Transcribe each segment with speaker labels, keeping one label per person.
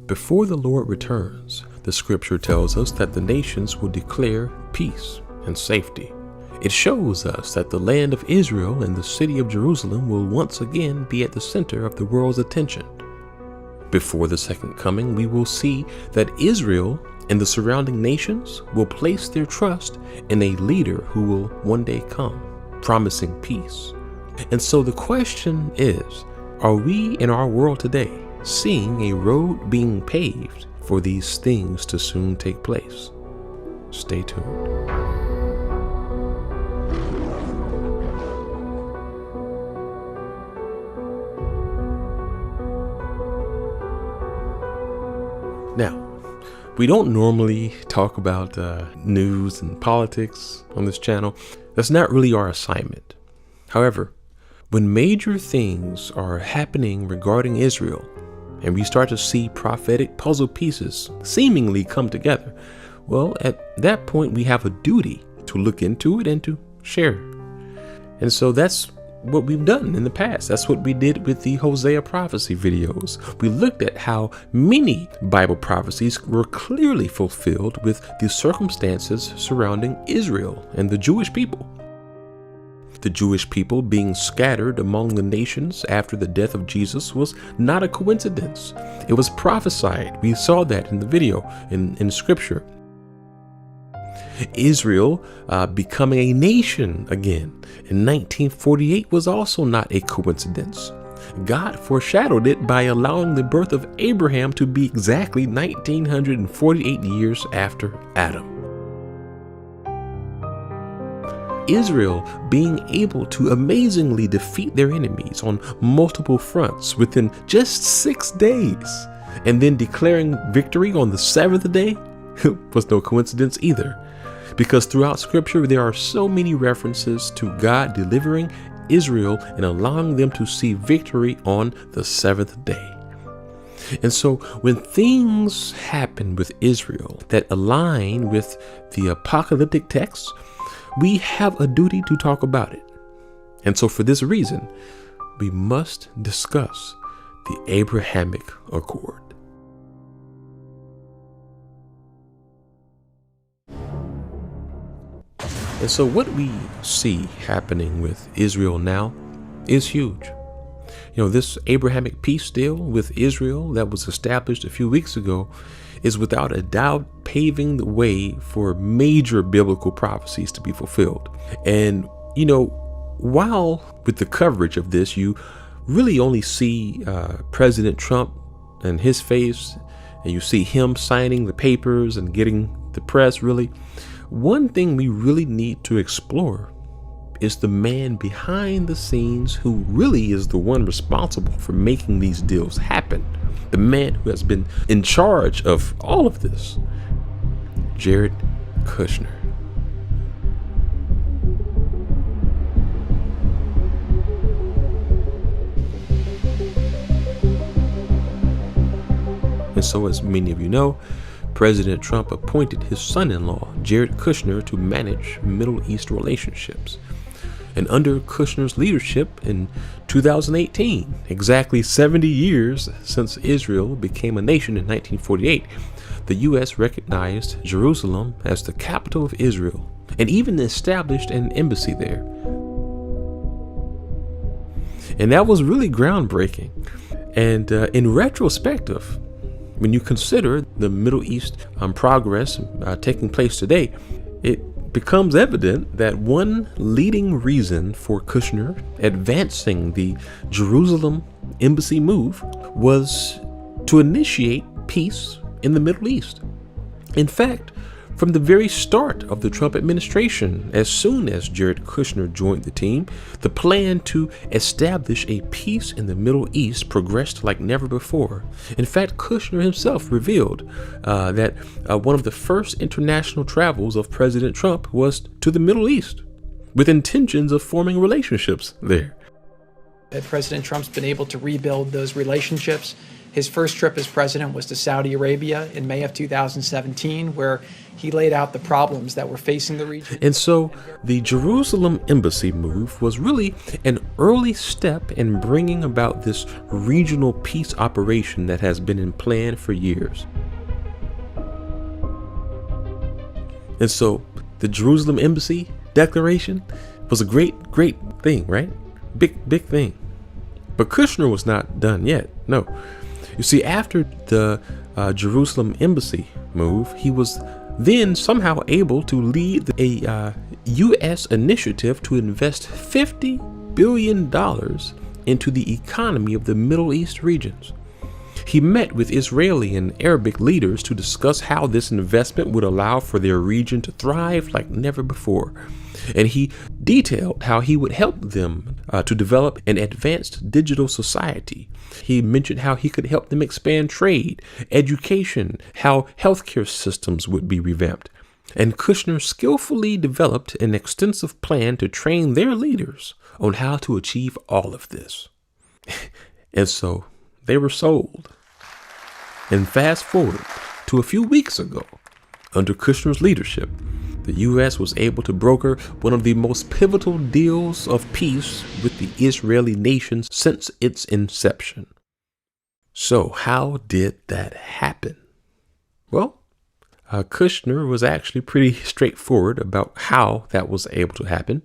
Speaker 1: Before the Lord returns, the scripture tells us that the nations will declare peace and safety. It shows us that the land of Israel and the city of Jerusalem will once again be at the center of the world's attention. Before the second coming, we will see that Israel and the surrounding nations will place their trust in a leader who will one day come, promising peace. And so the question is, are we in our world today seeing a road being paved for these things to soon take place? Stay tuned. Now, we don't normally talk about news and politics on this channel. That's not really our assignment. However, when major things are happening regarding Israel, and we start to see prophetic puzzle pieces seemingly come together, well, at that point we have a duty to look into it and to share. And so that's what we've done in the past. That's what we did with the Hosea prophecy videos. We looked at how many Bible prophecies were clearly fulfilled with the circumstances surrounding Israel and the Jewish people. The Jewish people being scattered among the nations after the death of Jesus was not a coincidence. It was prophesied. We saw that in the video in scripture. Israel becoming a nation again in 1948 was also not a coincidence. God foreshadowed it by allowing the birth of Abraham to be exactly 1948 years after Adam. Israel being able to amazingly defeat their enemies on multiple fronts within just 6 days, and then declaring victory on the seventh day was no coincidence either. Because throughout scripture, there are so many references to God delivering Israel and allowing them to see victory on the seventh day. And so when things happen with Israel that align with the apocalyptic texts, we have a duty to talk about it. And so for this reason, we must discuss the Abrahamic Accord. And so what we see happening with Israel now is huge. This Abrahamic peace deal with Israel that was established a few weeks ago is without a doubt paving the way for major biblical prophecies to be fulfilled. And, while with the coverage of this, you really only see President Trump and his face, and you see him signing the papers and getting the press, really. One thing we really need to explore is the man behind the scenes who really is the one responsible for making these deals happen. The man who has been in charge of all of this, Jared Kushner. And so, as many of you know, President Trump appointed his son-in-law, Jared Kushner, to manage Middle East relationships. And under Kushner's leadership in 2018, exactly 70 years since Israel became a nation in 1948, the U.S. recognized Jerusalem as the capital of Israel and even established an embassy there. And that was really groundbreaking. And in retrospective, when you consider the Middle East progress taking place today, it becomes evident that one leading reason for Kushner advancing the Jerusalem embassy move was to initiate peace in the Middle East. In fact, from the very start of the Trump administration, as soon as Jared Kushner joined the team, the plan to establish a peace in the Middle East progressed like never before. In fact, Kushner himself revealed that one of the first international travels of President Trump was to the Middle East, with intentions of forming relationships there.
Speaker 2: That President Trump's been able to rebuild those relationships His first trip as president was to Saudi Arabia in May of 2017, where he laid out the problems that were facing the region.
Speaker 1: And so the Jerusalem embassy move was really an early step in bringing about this regional peace operation that has been in plan for years. And so the Jerusalem embassy declaration was a great thing, right? Big thing. But Kushner was not done yet. No. You see, after the Jerusalem embassy move, he was then somehow able to lead a U.S. initiative to invest $50 billion into the economy of the Middle East regions. He met with Israeli and Arabic leaders to discuss how this investment would allow for their region to thrive like never before. And he detailed how he would help them to develop an advanced digital society. He mentioned how he could help them expand trade, education, how healthcare systems would be revamped. And Kushner skillfully developed an extensive plan to train their leaders on how to achieve all of this. And so they were sold. And fast forward to a few weeks ago, under Kushner's leadership, the U.S. was able to broker one of the most pivotal deals of peace with the Israeli nation since its inception. So how did that happen? Well, Kushner was actually pretty straightforward about how that was able to happen.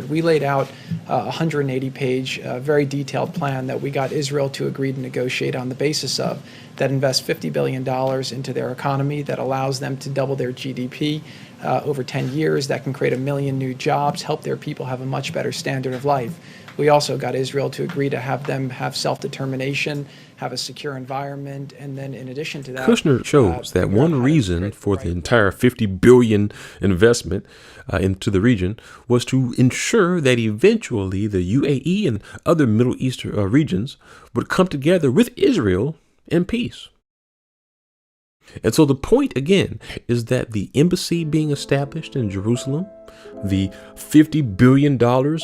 Speaker 2: We laid out a 180-page, very detailed plan that we got Israel to agree to negotiate on the basis of, that invests $50 billion into their economy, that allows them to double their GDP over 10 years, that can create 1 million new jobs, help their people have a much better standard of life. We also got Israel to agree to have them have self-determination, have a secure environment, and then in addition to that,
Speaker 1: Kushner shows that one reason for the entire $50 billion investment into the region was to ensure that eventually the UAE and other Middle East regions would come together with Israel in peace. And so the point again is that the embassy being established in Jerusalem, the $50 billion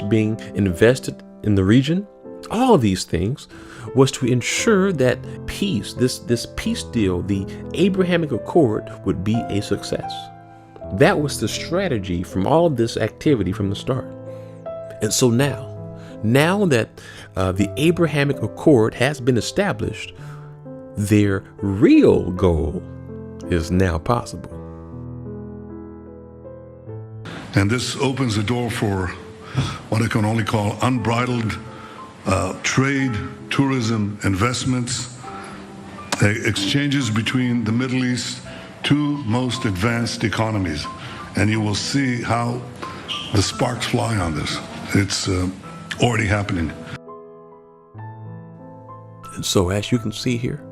Speaker 1: being invested in the region, all of these things was to ensure that peace, this peace deal, the Abrahamic Accord, would be a success. That was the strategy from all of this activity from the start. And so now that the Abrahamic Accord has been established, their real goal is now possible.
Speaker 3: And this opens the door for what I can only call unbridled trade, tourism, investments, exchanges between the Middle East's two most advanced economies. And you will see how the sparks fly on this. It's already happening.
Speaker 1: And so, as you can see here,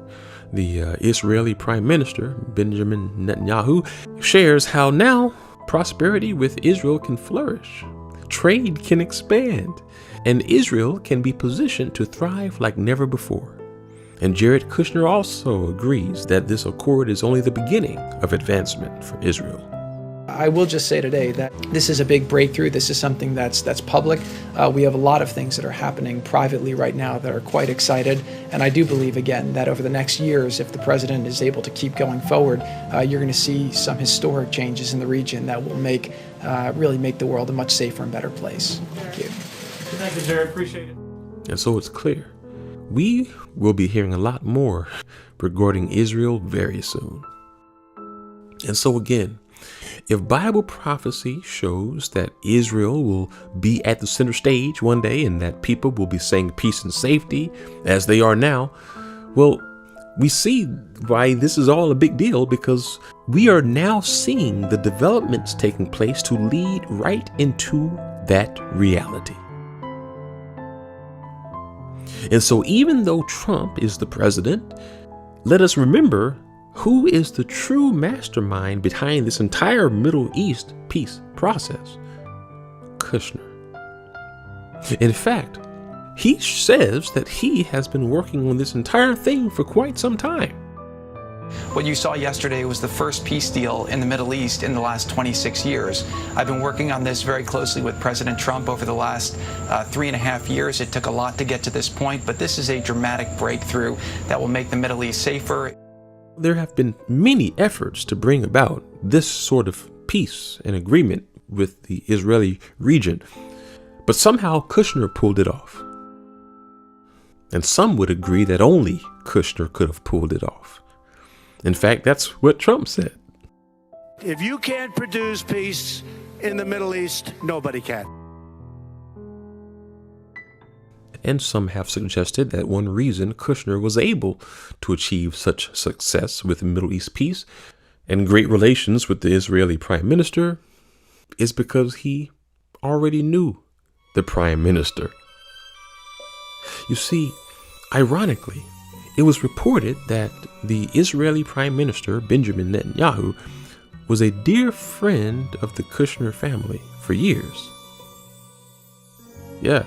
Speaker 1: the Israeli Prime Minister, Benjamin Netanyahu, shares how now prosperity with Israel can flourish, trade can expand, and Israel can be positioned to thrive like never before. And Jared Kushner also agrees that this accord is only the beginning of advancement for Israel.
Speaker 2: I will just say today that this is a big breakthrough. This is something that's public. We have a lot of things that are happening privately right now that are quite excited. And I do believe, again, that over the next years, if the president is able to keep going forward, you're going to see some historic changes in the region that will really make the world a much safer and better place. Thank you.
Speaker 4: Thank you, Jared. Appreciate it.
Speaker 1: And so it's clear, we will be hearing a lot more regarding Israel very soon. And so again, if Bible prophecy shows that Israel will be at the center stage one day and that people will be saying peace and safety as they are now, well, we see why this is all a big deal, because we are now seeing the developments taking place to lead right into that reality. And so even though Trump is the president, let us remember who is the true mastermind behind this entire Middle East peace process? Kushner. In fact, he says that he has been working on this entire thing for quite some time.
Speaker 2: What you saw yesterday was the first peace deal in the Middle East in the last 26 years. I've been working on this very closely with President Trump over the last 3.5 years. It took a lot to get to this point, but this is a dramatic breakthrough that will make the Middle East safer.
Speaker 1: There have been many efforts to bring about this sort of peace and agreement with the Israeli region, but somehow Kushner pulled it off. And some would agree that only Kushner could have pulled it off. In fact, that's what Trump said.
Speaker 5: If you can't produce peace in the Middle East, nobody can.
Speaker 1: And some have suggested that one reason Kushner was able to achieve such success with Middle East peace and great relations with the Israeli prime minister is because he already knew the prime minister. You see, ironically, it was reported that the Israeli Prime Minister, Benjamin Netanyahu, was a dear friend of the Kushner family for years. Yeah.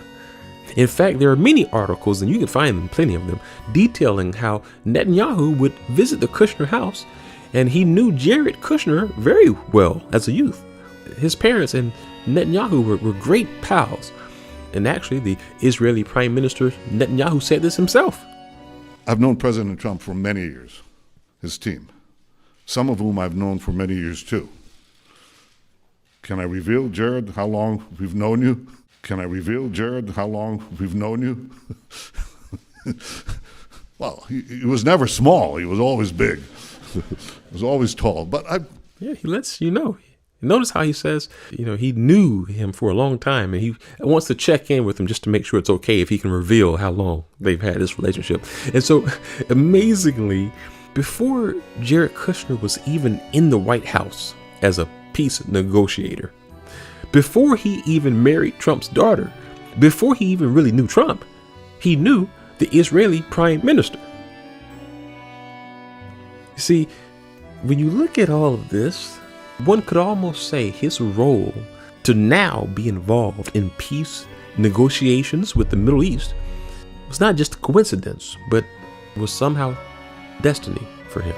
Speaker 1: In fact, there are many articles, and you can find them, plenty of them, detailing how Netanyahu would visit the Kushner house, and he knew Jared Kushner very well as a youth. His parents and Netanyahu were great pals. And actually, the Israeli Prime Minister Netanyahu said this himself.
Speaker 3: I've known President Trump for many years, his team, some of whom I've known for many years too. Can I reveal, Jared, how long we've known you? Can I reveal, Jared, how long we've known you? Well, he was never small. He was always big. He was always tall.
Speaker 1: Yeah, he lets you know. Notice how he says, he knew him for a long time, and he wants to check in with him just to make sure it's okay if he can reveal how long they've had this relationship. And so, amazingly, before Jared Kushner was even in the White House as a peace negotiator, before he even married Trump's daughter, before he even really knew Trump, he knew the Israeli prime minister. You see, when you look at all of this, one could almost say his role to now be involved in peace negotiations with the Middle East was not just a coincidence, but was somehow destiny for him.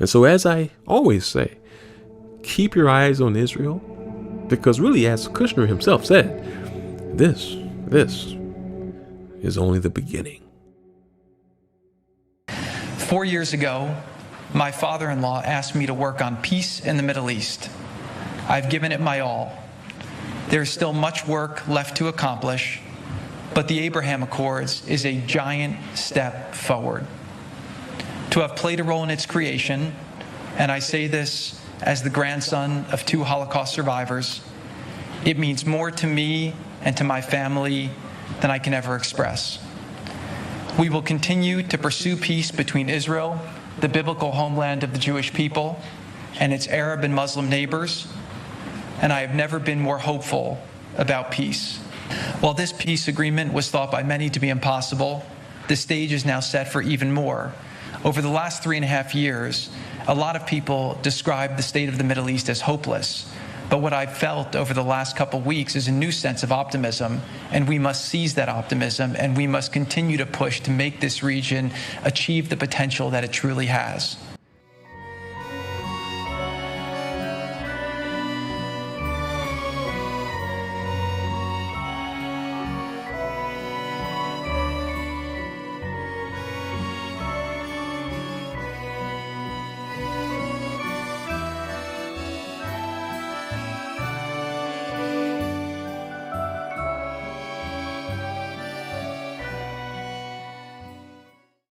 Speaker 1: And so, as I always say, keep your eyes on Israel, because really, as Kushner himself said, this is only the beginning.
Speaker 2: 4 years ago, my father-in-law asked me to work on peace in the Middle East. I've given it my all. There's still much work left to accomplish, but the Abraham Accords is a giant step forward. To have played a role in its creation, and I say this as the grandson of 2 Holocaust survivors, it means more to me and to my family than I can ever express. We will continue to pursue peace between Israel, the biblical homeland of the Jewish people, and its Arab and Muslim neighbors, and I have never been more hopeful about peace. While this peace agreement was thought by many to be impossible, the stage is now set for even more. Over the last 3.5 years, a lot of people describe the state of the Middle East as hopeless. But what I've felt over the last couple weeks is a new sense of optimism, and we must seize that optimism, and we must continue to push to make this region achieve the potential that it truly has.